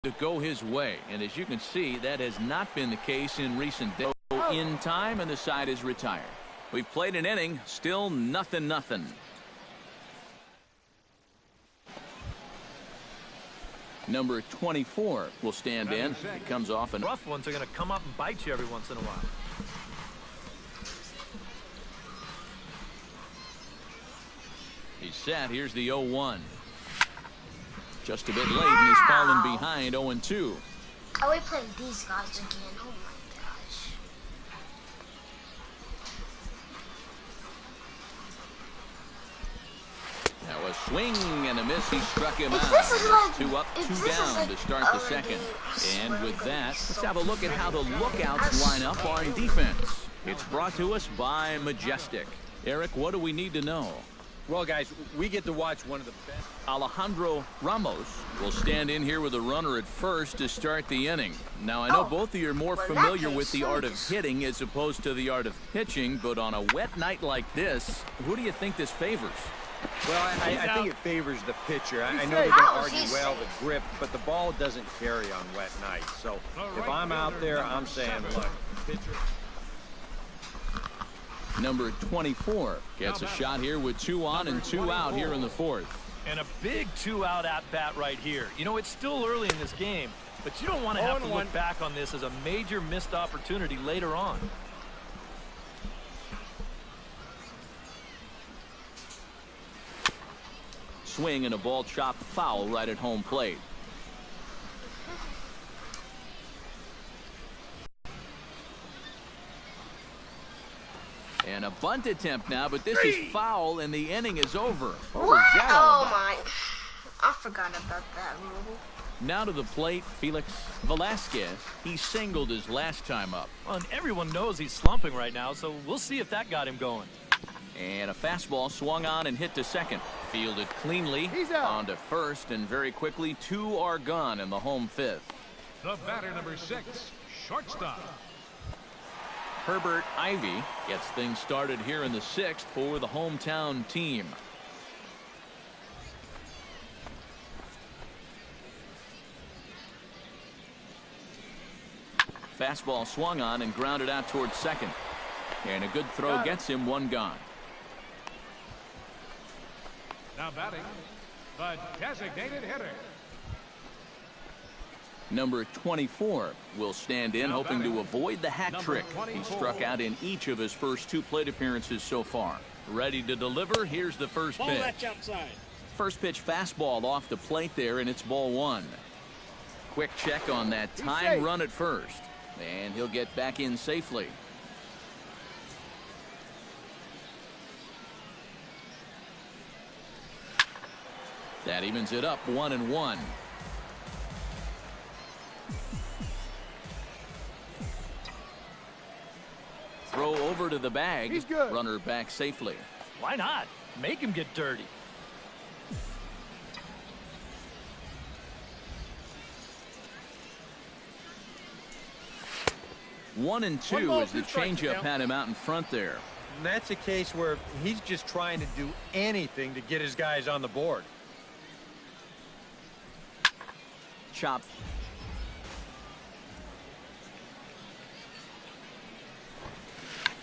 to go his way, and as you can see, that has not been the case in recent days. In time, and the side is retired. We've played an inning, still nothing. Number 24 will stand in. It comes off and rough ones are going to come up and bite you every once in a while. He's set. Here's the 0-1. Just a bit late, and he's fallen behind 0-2. Are we playing these guys again? Oh my gosh. Now a swing and a miss. He struck him out. 2 up, 2 down to start the second. And with that, let's have a look at how the Lookouts line up on defense. It's brought to us by Majestic. Eric, what do we need to know? Well, guys, we get to watch one of the best. Alejandro Ramos will stand in here with a runner at first to start the inning. Now, I know both of you are more familiar with the art of hitting as opposed to the art of pitching, but on a wet night like this, who do you think this favors? Well, I think it favors the pitcher. I know they're going to argue, well, the grip, but the ball doesn't carry on wet nights. So if I'm out there, I'm saying, look, pitcher. Number 24 gets a shot here with 2 on and 2 out here in the 4th. And a big 2-out at-bat right here. You know, it's still early in this game, but you don't want to have to look back on this as a major missed opportunity later on. Swing and a ball chopped foul right at home plate. And a bunt attempt now, but this is foul and the inning is over. What? Oh my. I forgot about that rule. Now to the plate, Felix Velasquez. He singled his last time up. Well, and everyone knows he's slumping right now, so we'll see if that got him going. And a fastball swung on and hit to second. Fielded cleanly. He's out. On to first, and very quickly 2 are gone in the home 5th. The batter, number 6, shortstop. Herbert Ivy gets things started here in the 6th for the hometown team. Fastball swung on and grounded out towards second. And a good throw gets him 1 gone. Now batting, the designated hitter. Number 24 will stand in, hoping to avoid the hat trick. He struck out in each of his first 2 plate appearances so far. Ready to deliver. Here's the first pitch. First pitch fastball off the plate there, and it's ball 1. Quick check on that time run at first. And he'll get back in safely. That evens it up 1-1. Throw over to the bag. He's good. Runner back safely. Why not? Make him get dirty. One and 2 as the changeup had him out in front there. And that's a case where he's just trying to do anything to get his guys on the board. Chop.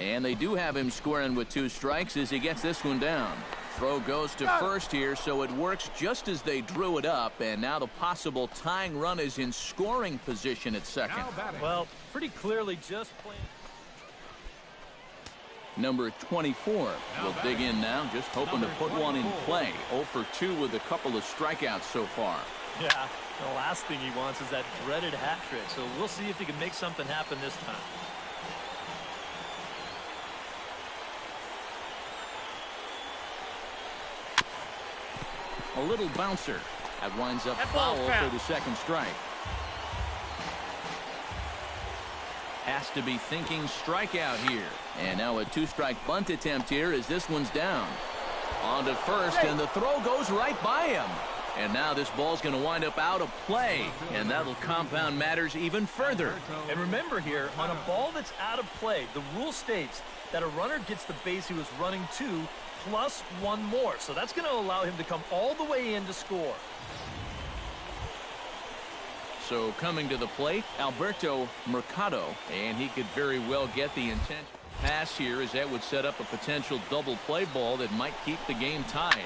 And they do have him squaring with 2 strikes as he gets this one down. Throw goes to first here, so it works just as they drew it up, and now the possible tying run is in scoring position at second. Well, pretty clearly just playing. Number 24 will dig in now, just hoping to put one in play. 0 for 2 with a couple of strikeouts so far. Yeah, the last thing he wants is that dreaded hat trick, so we'll see if he can make something happen this time. A little bouncer. That winds up foul for the second strike. Has to be thinking strikeout here. And now a 2-strike bunt attempt here as this one's down. On to first, and the throw goes right by him. And now this ball's going to wind up out of play, and that'll compound matters even further. And remember here, on a ball that's out of play, the rule states that a runner gets the base he was running to plus 1 more. So that's going to allow him to come all the way in to score. So coming to the plate, Alberto Mercado, and he could very well get the intent pass here, as that would set up a potential double play ball that might keep the game tied.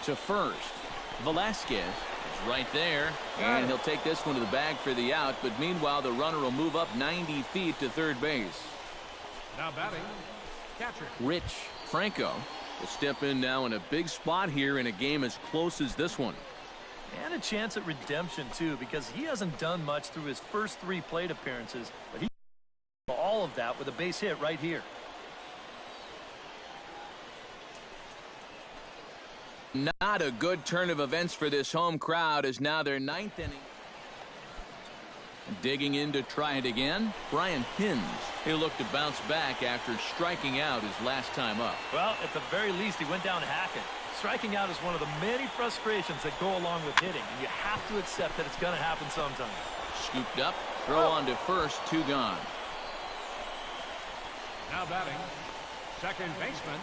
To first, Velasquez is right there, and he'll take this one to the bag for the out, but meanwhile the runner will move up 90 feet to third base. Now batting, catcher Rich Franco will step in now in a big spot here in a game as close as this one. And a chance at redemption, too, because he hasn't done much through his first 3 plate appearances, but he all of that with a base hit right here. Not a good turn of events for this home crowd, as now their 9th inning. Digging in to try it again, Brian Hins. He'll look to bounce back after striking out his last time up. Well, at the very least, he went down hacking. Striking out is one of the many frustrations that go along with hitting, and you have to accept that it's going to happen sometime. Scooped up, throw on to first, 2 gone. now batting, second baseman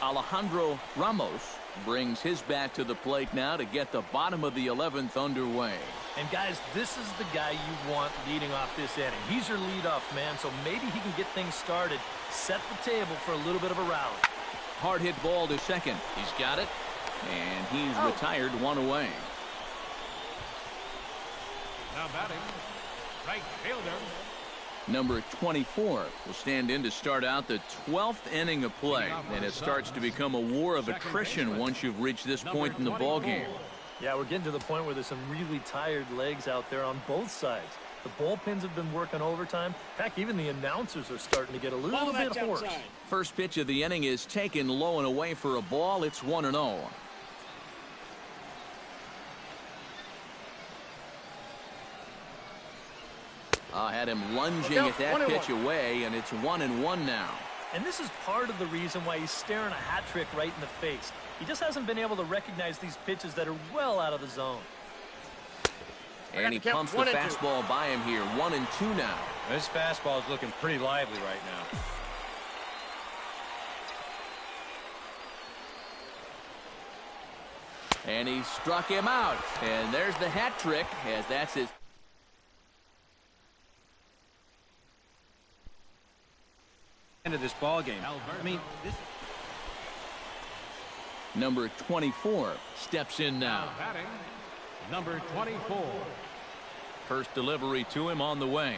Alejandro Ramos brings his bat to the plate now to get the bottom of the 11th underway. And guys, this is the guy you want leading off this inning. He's your leadoff man, so maybe he can get things started, set the table for a little bit of a rally. Hard hit ball to second. He's got it, and he's retired, 1 away. now batting, right fielder Number 24 will stand in to start out the 12th inning of play, and it starts to become a war of attrition once you've reached this point in the ball game. Yeah, we're getting to the point where there's some really tired legs out there on both sides. The bullpens have been working overtime. Heck, even the announcers are starting to get a little bit hoarse. First pitch of the inning is taken low and away for a ball. It's 1-0. Had him lunging at that pitch away, and it's 1-1 now. And this is part of the reason why he's staring a hat trick right in the face. He just hasn't been able to recognize these pitches that are well out of the zone. And he pumps the fastball by him here. 1-2 now. This fastball is looking pretty lively right now. And he struck him out. And there's the hat trick, as that's his End of this ball game. I mean, Number 24 steps in now. batting, number 24. First delivery to him on the way.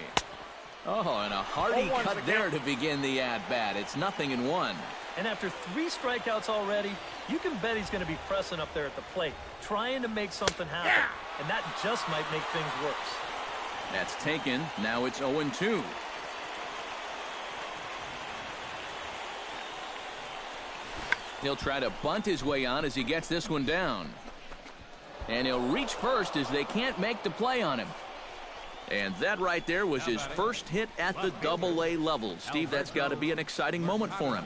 Oh, and a hearty cut there to begin the at-bat. It's 0-1. And after 3 strikeouts already, you can bet he's going to be pressing up there at the plate, trying to make something happen. And that just might make things worse. That's taken. Now it's 0-2. He'll try to bunt his way on as he gets this one down. And he'll reach first as they can't make the play on him. And that right there was his first hit at the Double-A level. Steve, that's got to be an exciting moment for him.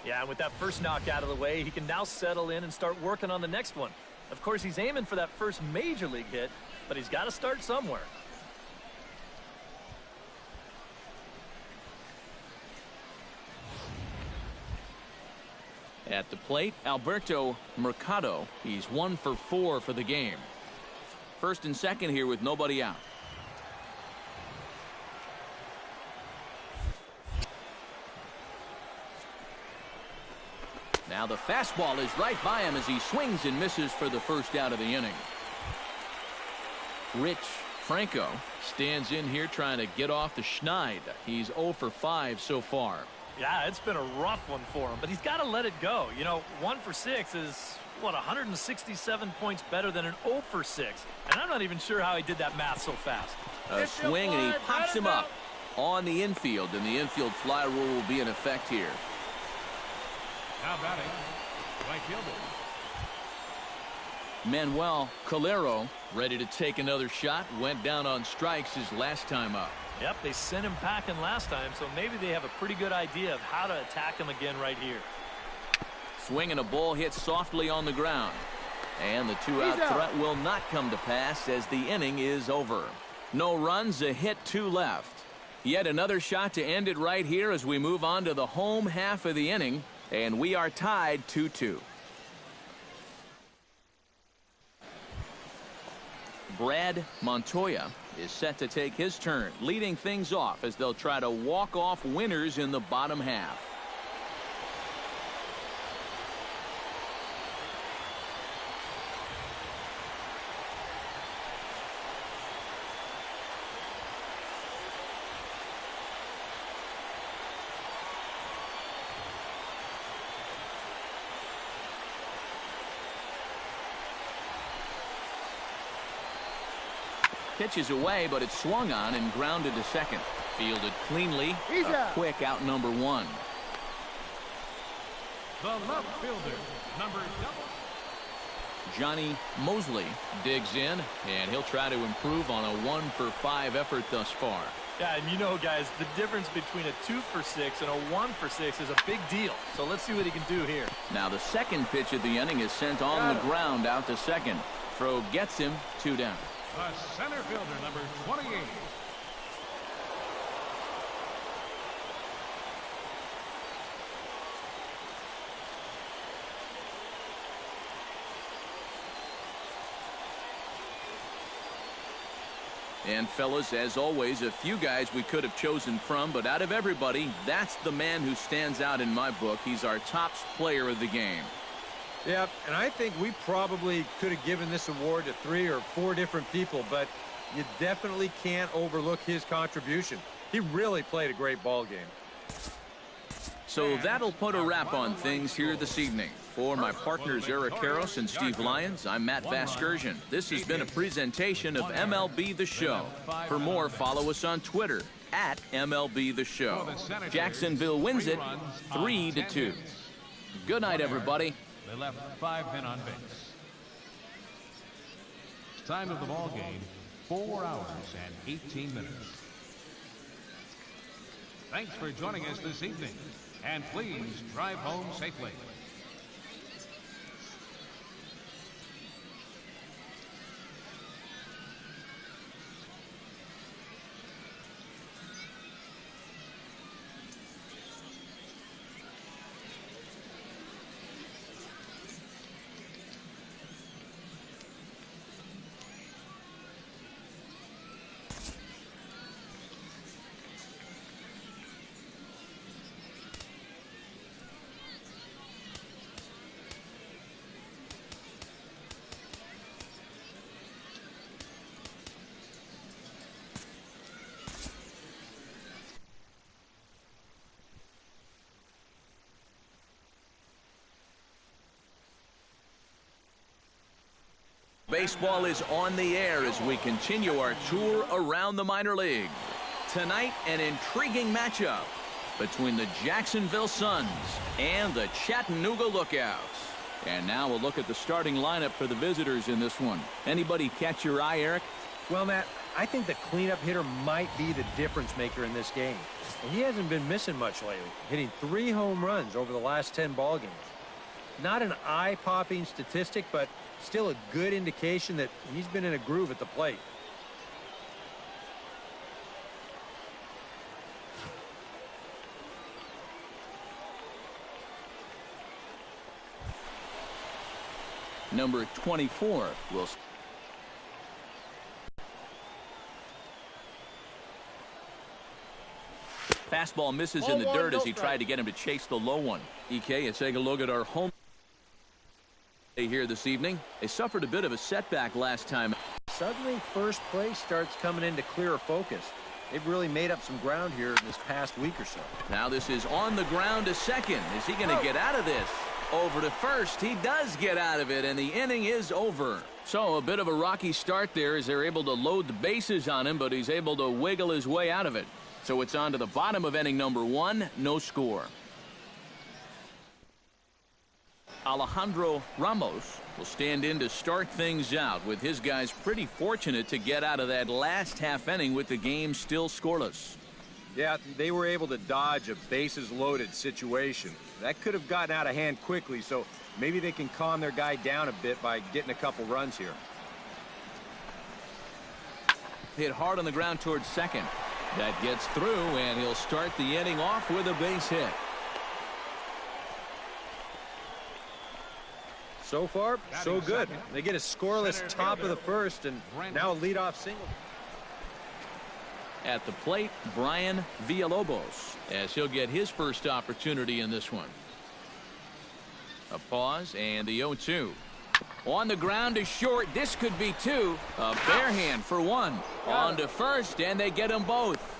Yeah, and with that first knock out of the way, he can now settle in and start working on the next one. Of course, he's aiming for that first major league hit, but he's got to start somewhere. At the plate, Alberto Mercado. He's 1 for 4 for the game. First and second here with nobody out. Now the fastball is right by him as he swings and misses for the first out of the inning. Rich Franco stands in here trying to get off the schneid. He's 0 for 5 so far. Yeah, it's been a rough one for him, but he's got to let it go. You know, 1 for 6 is, what, 167 points better than an 0 for 6. And I'm not even sure how he did that math so fast. A swing, and he pops him up on the infield, and the infield fly rule will be in effect here. Now batting, right fielder Manuel Calero ready to take another shot. Went down on strikes his last time up. Yep, they sent him packing last time, so maybe they have a pretty good idea of how to attack him again right here. Swing and a ball hit softly on the ground. And the 2-out threat will not come to pass as the inning is over. No runs, a hit, 2 left. Yet another shot to end it right here as we move on to the home half of the inning. And we are tied 2-2. Brad Montoya is set to take his turn, leading things off as they'll try to walk off winners in the bottom half. Pitch is away, but it's swung on and grounded to second. Fielded cleanly. A quick out number one. The left fielder, number double. Johnny Mosley digs in, and he'll try to improve on a 1-for-5 effort thus far. Yeah, and you know, guys, the difference between a 2-for-6 and a 1-for-6 is a big deal. So let's see what he can do here. Now the second pitch of the inning is sent on the ground out to second. Throw gets him 2 down. The center fielder, number 28. And fellas, as always, a few guys we could have chosen from, but out of everybody, that's the man who stands out in my book. He's our top player of the game. Yeah, and I think we probably could have given this award to 3 or 4 different people, but you definitely can't overlook his contribution. He really played a great ball game. So that'll put a wrap on things here this evening. For my partners Eric Karros and Steve Lyons, I'm Matt Vasgersian. This has been a presentation of MLB The Show. For more, follow us on Twitter at MLB The Show. Jacksonville wins it 3-2. Good night, everybody. They left 5 men on base. Time of the ball game, 4 hours and 18 minutes. Thanks for joining us this evening, and please drive home safely. Baseball is on the air as we continue our tour around the minor league. Tonight, an intriguing matchup between the Jacksonville Suns and the Chattanooga Lookouts. And now we'll look at the starting lineup for the visitors in this one. Anybody catch your eye, Eric? Well, Matt, I think the cleanup hitter might be the difference maker in this game. And he hasn't been missing much lately, hitting 3 home runs over the last 10 ball games. Not an eye-popping statistic, but still a good indication that he's been in a groove at the plate. Number 24 will... Fastball misses in the dirt as he tried to get him to chase the low one. EK, let's take a look at our home here this evening. They suffered a bit of a setback last time. Suddenly, first place starts coming into clearer focus. They've really made up some ground here this past week or so. Now this is on the ground to second. Is he going to get out of this? Over to first. He does get out of it, and the inning is over. So a bit of a rocky start there as they're able to load the bases on him, but he's able to wiggle his way out of it. So it's on to the bottom of inning number 1, no score. Alejandro Ramos will stand in to start things out, with his guys pretty fortunate to get out of that last half inning with the game still scoreless. Yeah, they were able to dodge a bases-loaded situation. That could have gotten out of hand quickly, so maybe they can calm their guy down a bit by getting a couple runs here. Hit hard on the ground towards second. That gets through, and he'll start the inning off with a base hit. So far, so good. They get a scoreless top of the first and now a leadoff single. At the plate, Brian Villalobos, as he'll get his first opportunity in this one. A pause and the 0-2. On the ground to short. This could be two. A bare hand for one. On to first, and they get them both.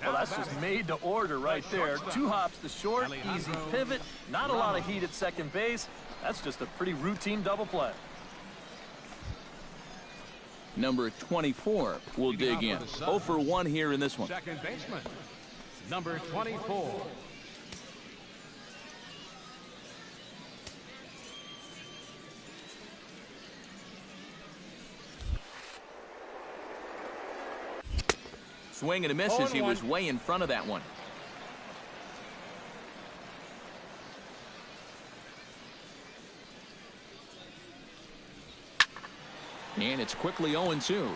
Well, that's just made to order right there. 2 hops to short, easy pivot, not a lot of heat at second base. That's just a pretty routine double play. Number 24 will dig in. 0 for 1 here in this one. Second baseman, number 24. Swing and a miss as he was way in front of that one. And it's quickly 0-2.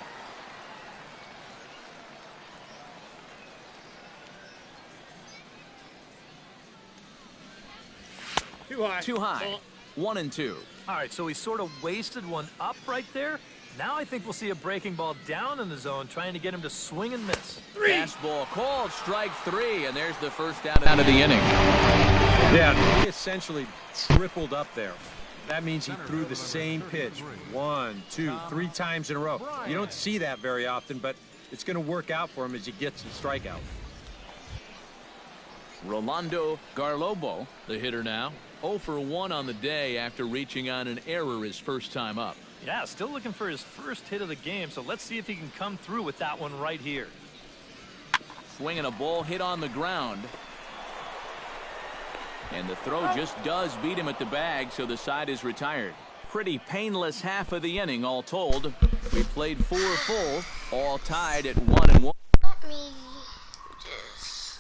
Too high. 1-2. All right, so he sort of wasted one up right there. Now I think we'll see a breaking ball down in the zone, trying to get him to swing and miss. Fastball called, strike 3, and there's the first out of the inning. Yeah, he essentially tripled up there. That means he threw the same pitch 1, 2, 3 times in a row. You don't see that very often, but it's going to work out for him as he gets the strikeout. Rolando Garlobo, the hitter now. 0 for 1 on the day after reaching on an error his first time up. Yeah, still looking for his first hit of the game, so let's see if he can come through with that one right here. Swinging a ball hit on the ground. And the throw just does beat him at the bag, so the side is retired. Pretty painless half of the inning, all told. We played 4 full, all tied at 1-1. Let me just...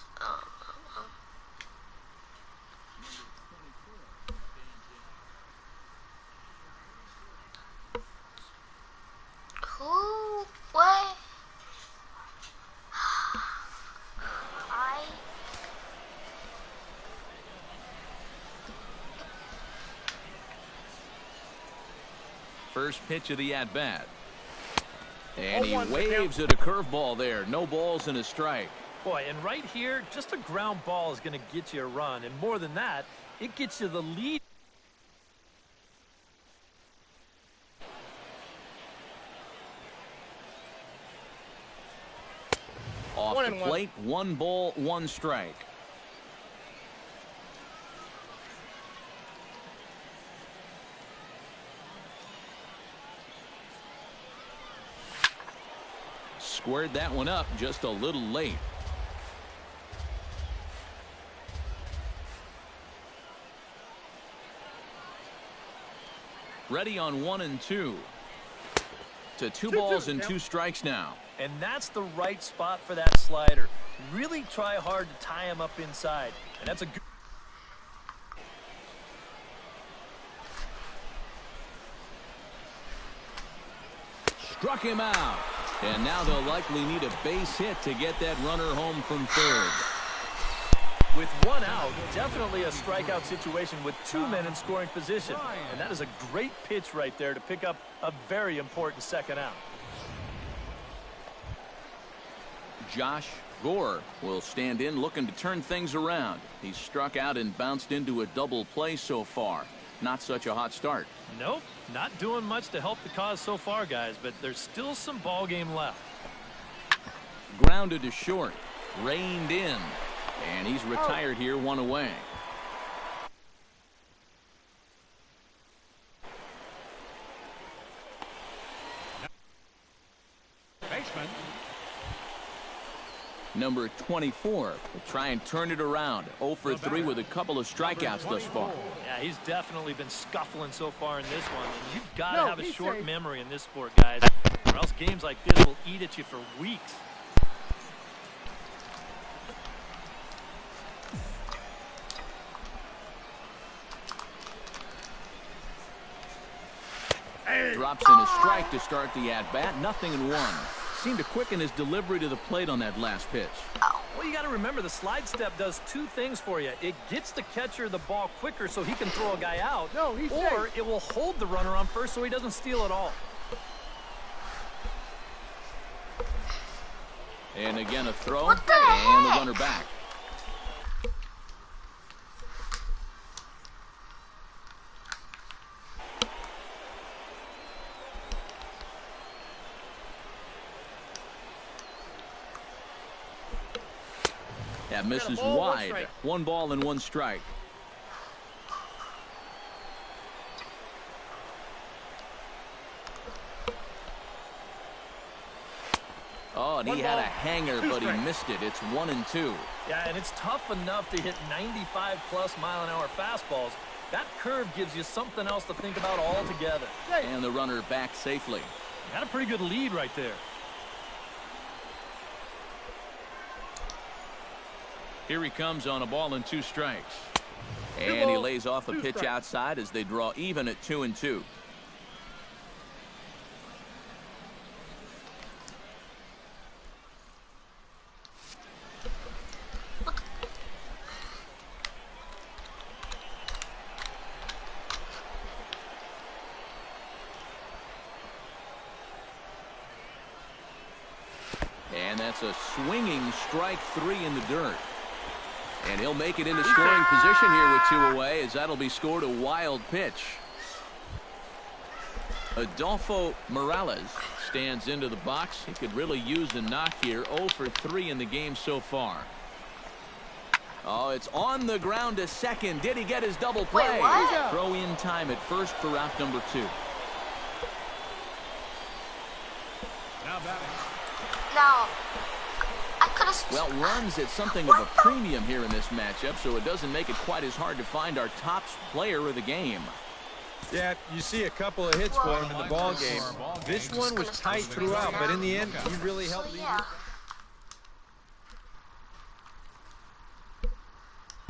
Who? What? First pitch of the at-bat. And he waves at a curveball there. No balls and a strike. Boy, and right here, just a ground ball is going to get you a run. And more than that, it gets you the lead. Off the plate, 1 ball, 1 strike. Squared that one up just a little late. Ready on 1-2. To 2 balls and 2 strikes now. And that's the right spot for that slider. Really try hard to tie him up inside. And that's a good... Struck him out. And now they'll likely need a base hit to get that runner home from third. With 1 out, definitely a strikeout situation with 2 men in scoring position. And that is a great pitch right there to pick up a very important second out. Josh Gore will stand in looking to turn things around. He's struck out and bounced into a double play so far. Not such a hot start. Nope, not doing much to help the cause so far, guys, but there's still some ball game left. Grounded to short, reined in, and he's retired here 1 away. Baseman, Number 24 will try and turn it around. 0 for 3 with a couple of strikeouts thus far. Yeah, he's definitely been scuffling so far in this one. And you've got to have a short memory in this sport, guys, or else games like this will eat at you for weeks. Drops in a strike to start the at-bat. 0-1. seemed to quicken his delivery to the plate on that last pitch. Well, you got to remember the slide step does two things for you. It gets the catcher the ball quicker so he can throw a guy out, or it will hold the runner on first so he doesn't steal it all. And again a throw, and the runner back. That misses wide. 1 ball and 1 strike. Oh, and he had a hanger, but he missed it. It's 1-2. Yeah, and it's tough enough to hit 95-plus mile-an-hour fastballs. That curve gives you something else to think about altogether. And the runner back safely. Got a pretty good lead right there. Here he comes on a ball and 2 strikes. And he lays off a pitch outside as they draw even at 2-2. And that's a swinging strike 3 in the dirt. And he'll make it into scoring position here with 2 away, as that'll be scored a wild pitch. Adolfo Morales stands into the box. He could really use a knock here. 0 for 3 in the game so far. Oh, it's on the ground to second. Did he get his double play? Throw in time at first for out number 2. Now batting. Now, I could have... Well, runs at something of a premium here in this matchup, so it doesn't make it quite as hard to find our top player of the game. Yeah, you see a couple of hits for him in the ball game. This one was tight throughout, but in the end, he really helped lead.